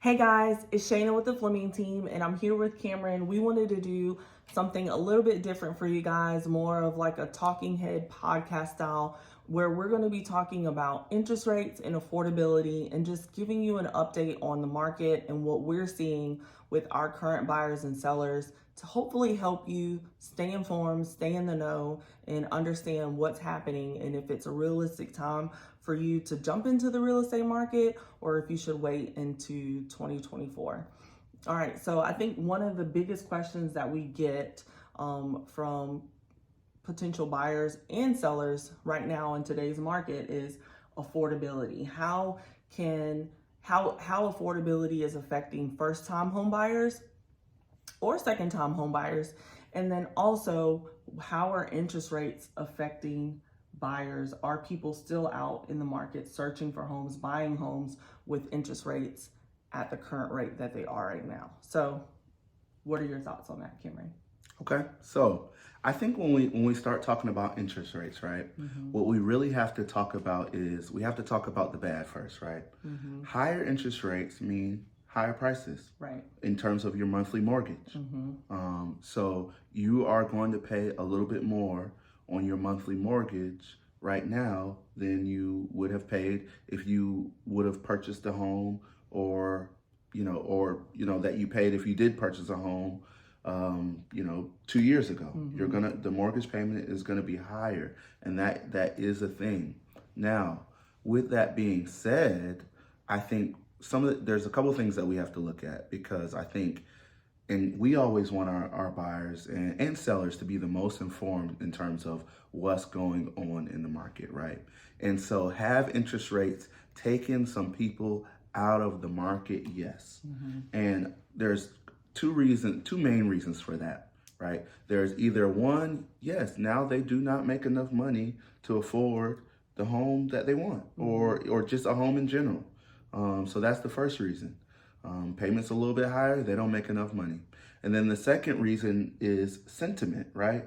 Hey guys, it's Shayna with the Flemming team, and I'm here with Cameron. We wanted to do something a little bit different for you guys, more of like a talking head podcast style, where we're going to be talking about interest rates and affordability and just giving you an update on the market and what we're seeing with our current buyers and sellers to hopefully help you stay informed, stay in the know, and understand what's happening and if it's a realistic time for you to jump into the real estate market or if you should wait into 2024. All right, so I think one of the biggest questions that we get from potential buyers and sellers right now in today's market is affordability. How affordability is affecting first-time home buyers or second-time home buyers, and then also how are interest rates affecting buyers? Are people still out in the market searching for homes, buying homes with interest rates at the current rate that they are right now? So what are your thoughts on that, Cameron? Okay, so I think when we start talking about interest rates, right, what we really have to talk about is we have to talk about the bad first, right? Higher interest rates mean higher prices, Right. in terms of your monthly mortgage. So you are going to pay a little bit more on your monthly mortgage right now than you would have paid if you would have purchased a home, or that you paid if you did purchase a home 2 years ago. The mortgage payment is gonna be higher, and that is a thing. Now, with that being said, I think there's a couple of things that we have to look at, because I think, and we always want our buyers and sellers to be the most informed in terms of what's going on in the market, right? And so have interest rates taken some people out of the market? Yes. And there's two main reasons for that, right? There's either one, yes, now they do not make enough money to afford the home that they want, or just a home in general. So that's the first reason. Payments a little bit higher, they don't make enough money. And then the second reason is sentiment, right?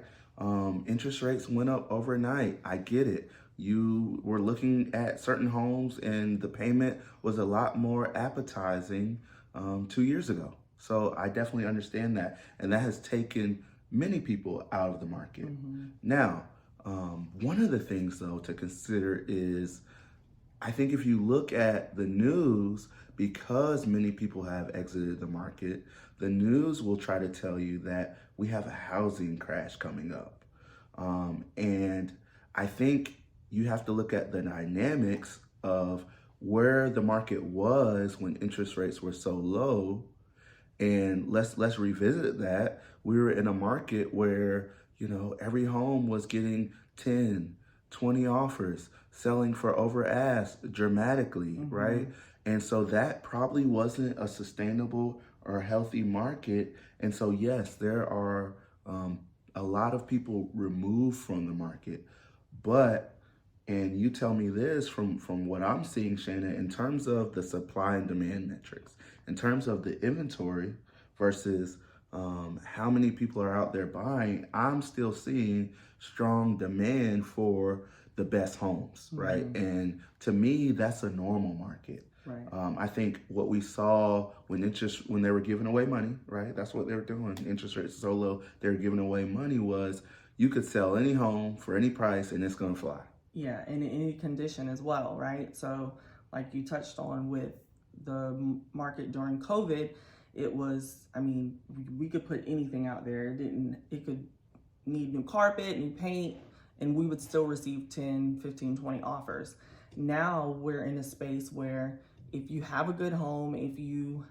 Interest rates went up overnight. I get it. You were looking at certain homes and the payment was a lot more appetizing 2 years ago. So I definitely understand that. And that has taken many people out of the market. Now, one of the things though to consider is, I think if you look at the news, because many people have exited the market, the news will try to tell you that we have a housing crash coming up. And I think you have to look at the dynamics of where the market was when interest rates were so low. And let's revisit that. We were in a market where, every home was getting 10, 20 offers, selling for over ask dramatically, right? And so that probably wasn't a sustainable or healthy market. And so, yes, there are a lot of people removed from the market. And you tell me this, from what I'm seeing, Shayna, in terms of the supply and demand metrics, in terms of the inventory versus how many people are out there buying, I'm still seeing strong demand for the best homes, right? And to me, that's a normal market. Right. I think what we saw when they were giving away money, right? That's what they were doing. Interest rates so low, they were giving away money. Was you could sell any home for any price and it's gonna fly. Yeah, and in any condition as well, right? So like you touched on with the market during COVID, it was, we could put anything out there. It could need new carpet, new paint, and we would still receive 10, 15, 20 offers. Now we're in a space where if you have a good home, if you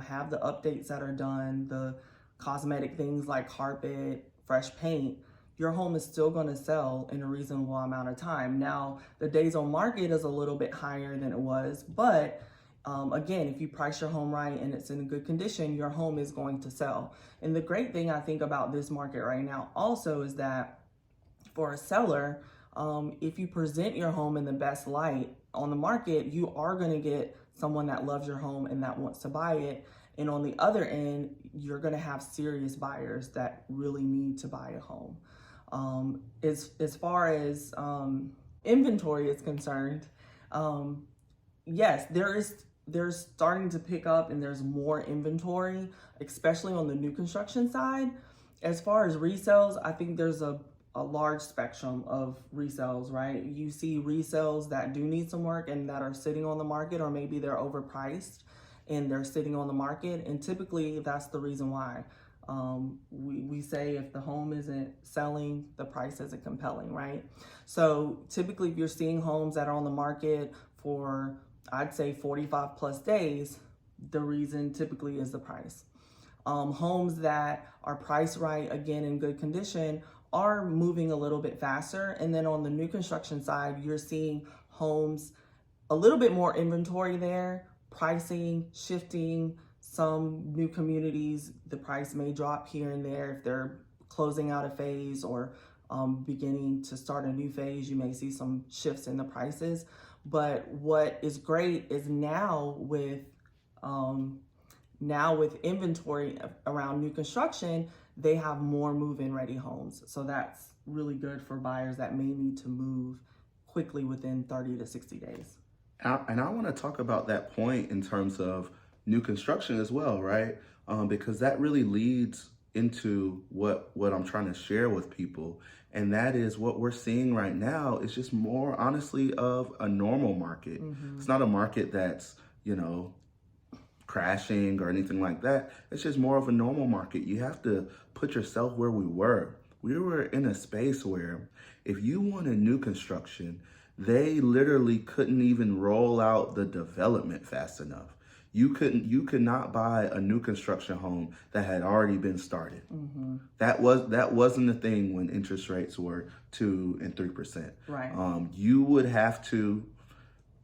have the updates that are done, the cosmetic things like carpet, fresh paint, your home is still going to sell in a reasonable amount of time. Now, the days on market is a little bit higher than it was, but again, if you price your home right and it's in good condition, your home is going to sell. And the great thing I think about this market right now also is that for a seller, if you present your home in the best light on the market, you are going to get someone that loves your home and that wants to buy it. And on the other end, you're going to have serious buyers that really need to buy a home. As far as inventory is concerned, yes, they're starting to pick up and there's more inventory, especially on the new construction side. As far as resales, I think there's a large spectrum of resales, right? You see resales that do need some work and that are sitting on the market, or maybe they're overpriced and they're sitting on the market. And typically that's the reason why. We say if the home isn't selling, the price isn't compelling, right? So typically if you're seeing homes that are on the market for, I'd say 45 plus days, the reason typically is the price. Homes that are priced right, again, in good condition, are moving a little bit faster. And then on the new construction side, you're seeing homes, a little bit more inventory there, pricing shifting. Some new communities, the price may drop here and there if they're closing out a phase or beginning to start a new phase. You may see some shifts in the prices. But what is great is now with inventory around new construction, they have more move-in ready homes. So that's really good for buyers that may need to move quickly within 30 to 60 days. And I want to talk about that point in terms of new construction as well, right? Because that really leads into what I'm trying to share with people. And that is what we're seeing right now is just more honestly of a normal market. Mm-hmm. It's not a market that's, crashing or anything like that. It's just more of a normal market. You have to put yourself where we were. We were in a space where if you wanted new construction, they literally couldn't even roll out the development fast enough. You could not buy a new construction home that had already been started. Mm-hmm. That wasn't a thing when interest rates were 2% and 3%. Right. You would have to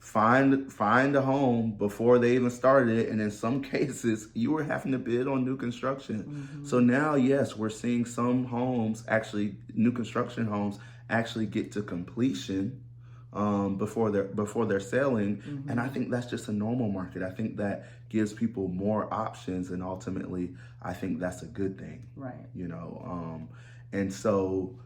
find a home before they even started it, and in some cases you were having to bid on new construction. Mm-hmm. So now, yes, we're seeing some homes, actually new construction homes, actually get to completion before they're selling. Mm-hmm. And I think that's just a normal market. I think that gives people more options, and ultimately I think that's a good thing. Right. And so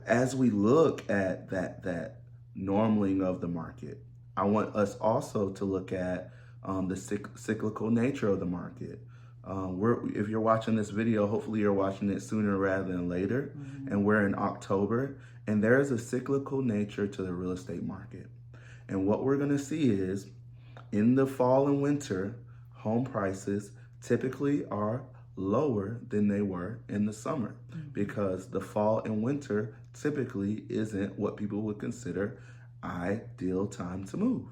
as we look at that normaling of the market, I want us also to look at the cyclical nature of the market. If you're watching this video, hopefully you're watching it sooner rather than later. Mm-hmm. And we're in October, and there is a cyclical nature to the real estate market. And what we're going to see is in the fall and winter, home prices typically are lower than they were in the summer. Mm-hmm. Because the fall and winter typically isn't what people would consider ideal time to move.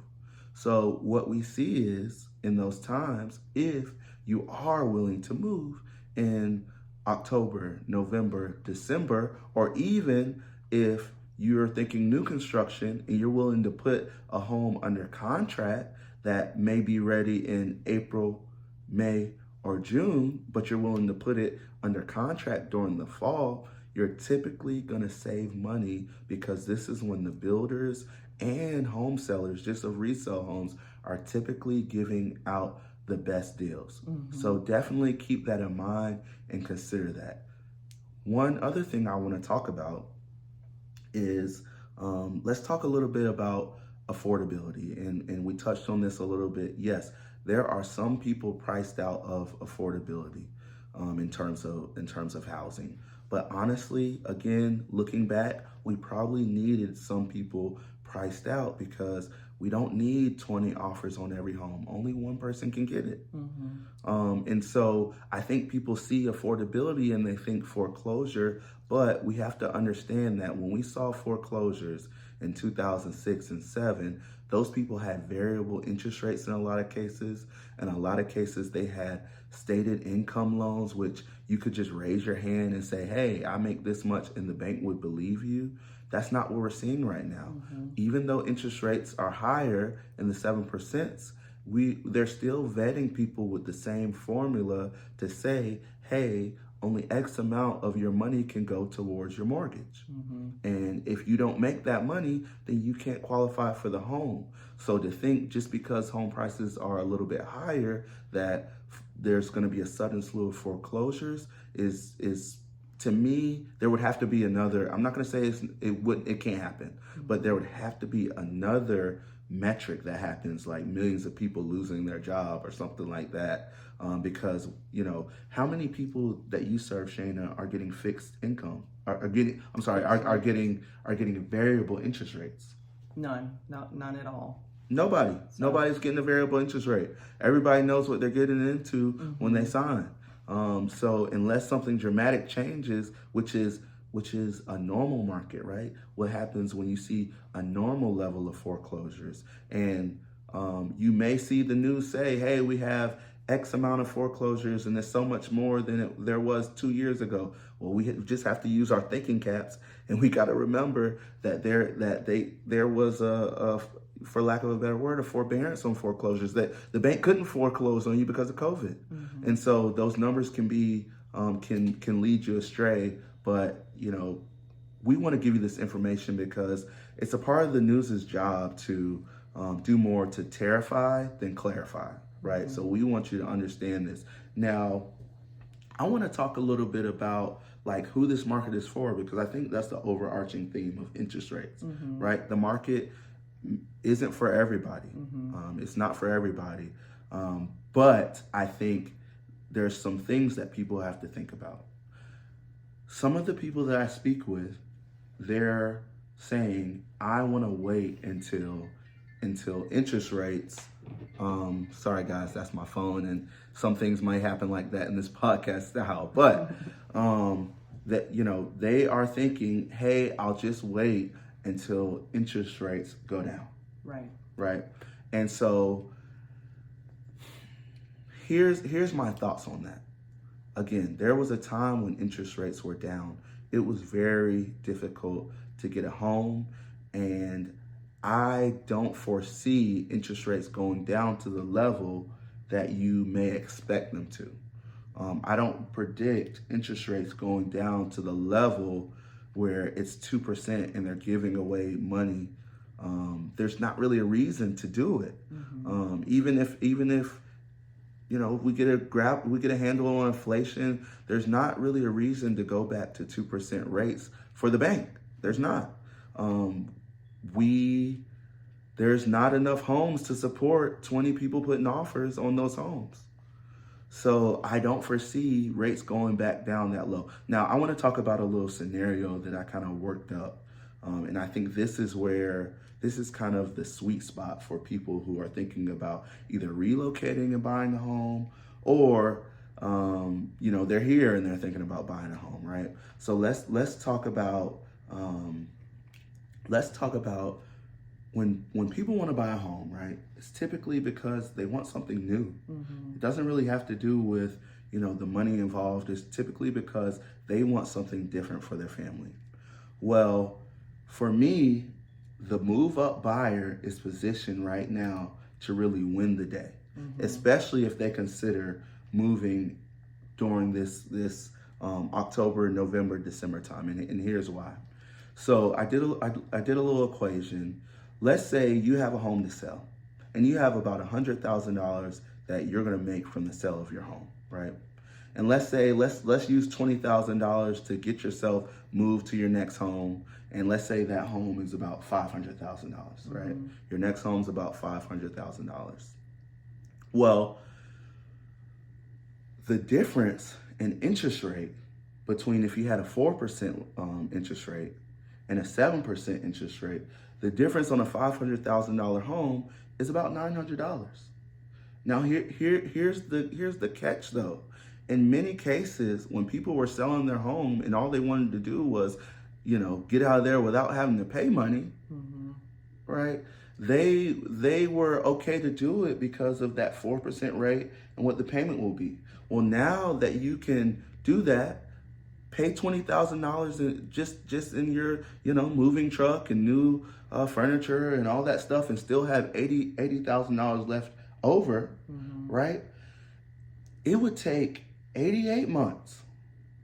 So what we see is in those times, if you are willing to move in October, November, December, or even if you're thinking new construction and you're willing to put a home under contract that may be ready in April, May, or June, but you're willing to put it under contract during the fall, you're typically going to save money, because this is when the builders and home sellers, just of resale homes, are typically giving out the best deals. Mm-hmm. So definitely keep that in mind and consider that. One other thing I want to talk about is let's talk a little bit about affordability. And we touched on this a little bit. Yes, there are some people priced out of affordability in terms of housing. But honestly, again, looking back, we probably needed some people priced out, because we don't need 20 offers on every home. Only one person can get it. Mm-hmm. And so I think people see affordability and they think foreclosure, but we have to understand that when we saw foreclosures in 2006 and 2007, those people had variable interest rates in a lot of cases. In a lot of cases, they had stated income loans, which you could just raise your hand and say, hey, I make this much, and the bank would believe you. That's not what we're seeing right now. Mm-hmm. Even though interest rates are higher in the 7%, they're still vetting people with the same formula to say, hey, only X amount of your money can go towards your mortgage. Mm-hmm. And if you don't make that money, then you can't qualify for the home. So to think just because home prices are a little bit higher that there's going to be a sudden slew of foreclosures is to me, there would have to be another, I'm not going to say it can't happen, but there would have to be another metric that happens, like millions of people losing their job or something like that. Because, how many people that you serve, Shayna, are getting fixed income? Are getting, I'm sorry, are getting variable interest rates? None at all. Nobody's getting a variable interest rate. Everybody knows what they're getting into when they sign. So unless something dramatic changes, which is a normal market, right? What happens when you see a normal level of foreclosures? And you may see the news say, hey, we have X amount of foreclosures and there's so much more than there was 2 years ago. Well, we just have to use our thinking caps, and we got to remember that there was for lack of a better word, a forbearance on foreclosures, that the bank couldn't foreclose on you because of COVID. And so those numbers can be can lead you astray. But we want to give you this information because it's a part of the news's job to do more to terrify than clarify, right? So we want you to understand this. Now, I want to talk a little bit about like who this market is for, because I think that's the overarching theme of interest rates, right? The market isn't for everybody. It's not for everybody. But I think there's some things that people have to think about. Some of the people that I speak with, they're saying, I want to wait until interest rates, sorry guys, that's my phone, and some things might happen like that in this podcast style, but that they are thinking, hey, I'll just wait until interest rates go down. Right. And so here's my thoughts on that. Again, there was a time when interest rates were down. It was very difficult to get a home, and I don't foresee interest rates going down to the level that you may expect them to. I don't predict interest rates going down to the level where it's 2% and they're giving away money. There's not really a reason to do it. Even if we get a handle on inflation, there's not really a reason to go back to 2% rates for the bank. There's not. There's not enough homes to support 20 people putting offers on those homes. So I don't foresee rates going back down that low. Now, I want to talk about a little scenario that I kind of worked up. And I think this is kind of the sweet spot for people who are thinking about either relocating and buying a home, or, they're here and they're thinking about buying a home, right? So let's talk about when people want to buy a home, right? It's typically because they want something new. It doesn't really have to do with, the money involved. It's typically because they want something different for their family. Well, for me, the move up buyer is positioned right now to really win the day, especially if they consider moving during this October, November, December time. And here's why. So I did a little equation. Let's say you have a home to sell, and you have about $100,000 that you're going to make from the sale of your home, right? And let's use $20,000 to get yourself moved to your next home, and let's say that home is about $500,000, right? Your next home's about $500,000. Well, the difference in interest rate between if you had a 4% interest rate and a 7% interest rate, the difference on a $500,000 home is about $900. Now here's the catch though. In many cases, when people were selling their home and all they wanted to do was, get out of there without having to pay money, right? They were okay to do it because of that 4% rate and what the payment will be. Well, now that you can do that, pay $20,000 just in your moving truck and new furniture and all that stuff, and still have $80,000 left over, right? It would take 88 months.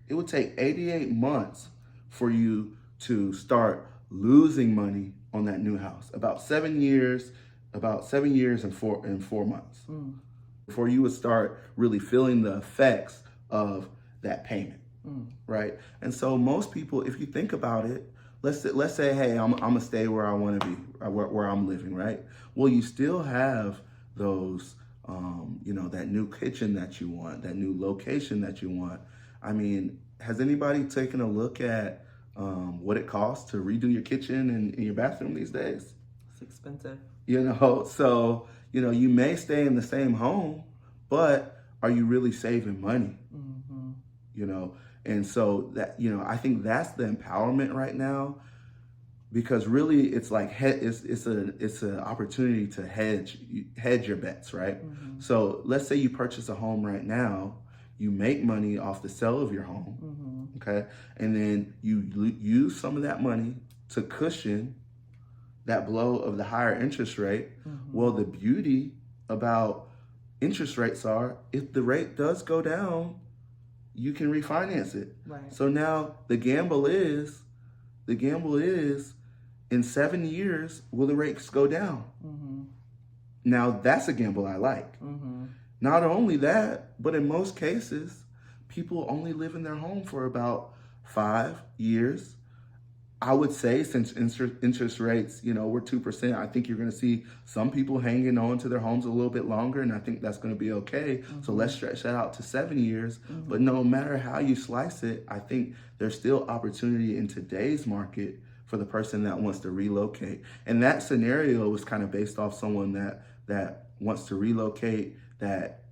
It would take 88 months for you to start losing money on that new house. About 7 years and 4 months before you would start really feeling the effects of that payment. Right? And so most people, if you think about it, let's say, hey, I'm gonna stay where I want to be, where I'm living, right? Well, you still have those, that new kitchen that you want, that new location that you want. I mean, has anybody taken a look at what it costs to redo your kitchen and your bathroom these days? It's expensive. So you may stay in the same home, but are you really saving money? And so that, I think that's the empowerment right now, because really it's like it's an opportunity to hedge your bets, right? So let's say you purchase a home right now, you make money off the sale of your home, okay? And then you use some of that money to cushion that blow of the higher interest rate. Well, the beauty about interest rates are, if the rate does go down, you can refinance it. Right. So now the gamble is in 7 years, will the rates go down? Now that's a gamble I like. Not only that, but in most cases, people only live in their home for about 5 years. I would say, since interest rates, we're 2%, I think you're going to see some people hanging on to their homes a little bit longer, and I think that's going to be okay. So let's stretch that out to 7 years. But no matter how you slice it, I think there's still opportunity in today's market for the person that wants to relocate. And that scenario was kind of based off someone that wants to relocate, that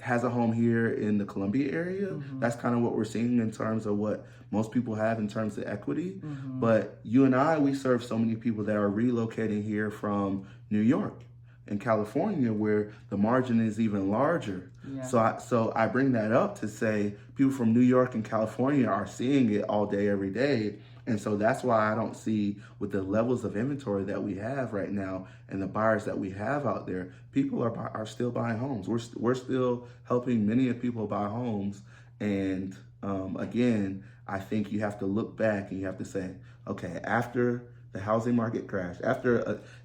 has a home here in the Columbia area. That's kind of what we're seeing in terms of what most people have in terms of equity. But you and I, we serve so many people that are relocating here from New York and California, where the margin is even larger. Yeah. So I bring that up to say people from New York and California are seeing it all day, every day. And so that's why I don't see, with the levels of inventory that we have right now and the buyers that we have out there, people are still buying homes. We're still helping many of people buy homes. And again, I think you have to look back and you have to say, okay, after the housing market crash,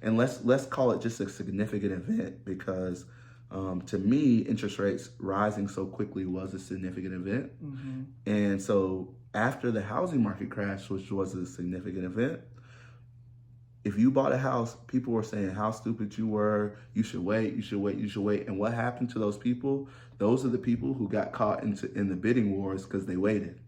and let's call it just a significant event, because to me, interest rates rising so quickly was a significant event. And so after the housing market crash, which was a significant event, if you bought a house, people were saying how stupid you were, you should wait. And what happened to those people? Those are the people who got caught in the bidding wars because they waited.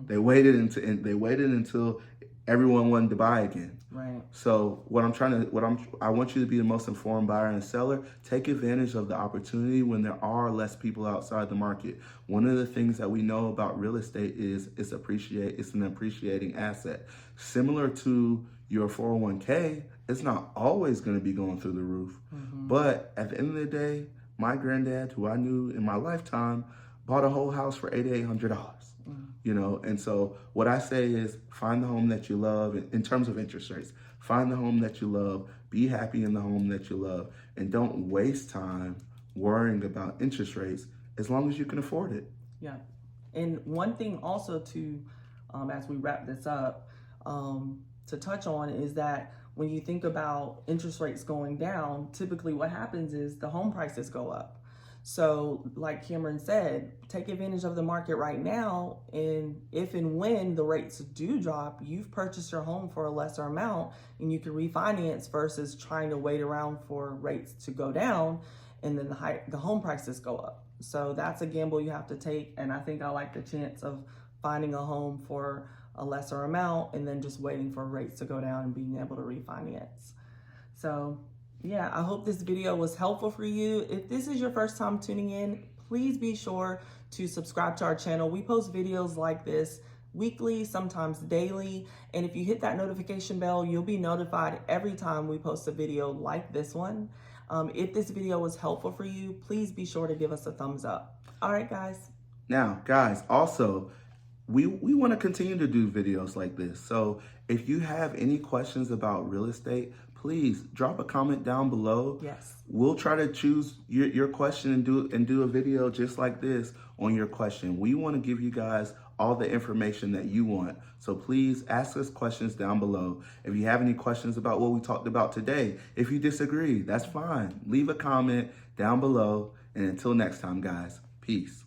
They waited until everyone wanted to buy again. Right. So I want you to be the most informed buyer and seller. Take advantage of the opportunity when there are less people outside the market. One of the things that we know about real estate is it's an appreciating asset. Similar to your 401k, it's not always going to be going through the roof. But at the end of the day, my granddad, who I knew in my lifetime, bought a whole house for $8,800. And so what I say is, find the home that you love. In terms of interest rates, find the home that you love, be happy in the home that you love, and don't waste time worrying about interest rates as long as you can afford it. Yeah. And one thing also to, as we wrap this up, to touch on is that when you think about interest rates going down, typically what happens is the home prices go up. So like Cameron said, take advantage of the market right now, and if and when the rates do drop, you've purchased your home for a lesser amount and you can refinance versus trying to wait around for rates to go down and then the home prices go up. So that's a gamble you have to take, and I think I like the chance of finding a home for a lesser amount and then just waiting for rates to go down and being able to refinance. So yeah, I hope this video was helpful for you. If this is your first time tuning in, please be sure to subscribe to our channel. We post videos like this weekly, sometimes daily. And if you hit that notification bell, you'll be notified every time we post a video like this one. If this video was helpful for you, please be sure to give us a thumbs up. All right, guys. Now, guys, also, we want to continue to do videos like this. So if you have any questions about real estate, please drop a comment down below. Yes. We'll try to choose your question and do a video just like this on your question. We want to give you guys all the information that you want. So please ask us questions down below. If you have any questions about what we talked about today, if you disagree, that's fine. Leave a comment down below. And until next time, guys, peace.